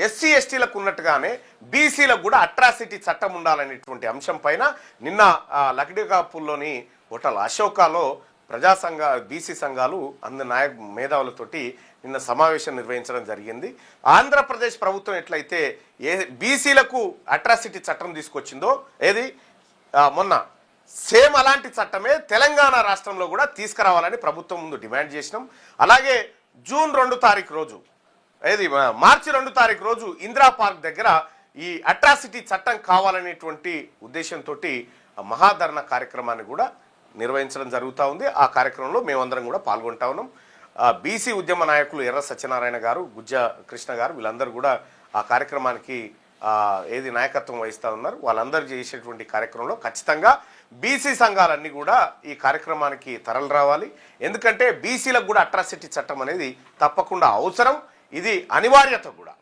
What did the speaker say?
SC ఎస్టీలకు ఉన్నట్టుగానే బీసీలకు కూడా అట్రాసిటీ చట్టం ఉండాలనేటువంటి అంశం పైన నిన్న లక్డీకాపూర్లోని హోటల్ అశోకాలో ప్రజా సంఘ బీసీ సంఘాలు మేధావులతోటి నిన్న సమావేశం నిర్వహించడం జరిగింది. ఆంధ్రప్రదేశ్ ప్రభుత్వం ఎట్లయితే బీసీలకు అట్రాసిటీ చట్టం తీసుకొచ్చిందో మొన్న సేమ్ అలాంటి చట్టమే తెలంగాణ రాష్ట్రంలో కూడా తీసుకురావాలని ప్రభుత్వం ముందు డిమాండ్ చేసినాం. అలాగే జూన్ 2 తారీఖు రోజు మార్చి 2 తారీఖు రోజు ఇందిరా పార్క్ దగ్గర ఈ అట్రాసిటీ చట్టం కావాలనేటువంటి ఉద్దేశంతో మహాధరణ కార్యక్రమాన్ని కూడా నిర్వహించడం జరుగుతూ ఉంది. ఆ కార్యక్రమంలో మేమందరం కూడా పాల్గొంటా ఉన్నాం. బీసీ ఉద్యమ నాయకులు ఎర్ర సత్యనారాయణ గారు, గుజ్జ కృష్ణ గారు వీళ్ళందరూ కూడా ఆ కార్యక్రమానికి నాయకత్వం వహిస్తూ ఉన్నారు. వాళ్ళందరూ చేసేటువంటి కార్యక్రమంలో ఖచ్చితంగా బీసీ సంఘాలన్నీ కూడా ఈ కార్యక్రమానికి తరలి రావాలి. ఎందుకంటే బీసీలకు కూడా అట్రాసిటీ చట్టం అనేది తప్పకుండా అవసరం, ఇది అనివార్యత కూడా.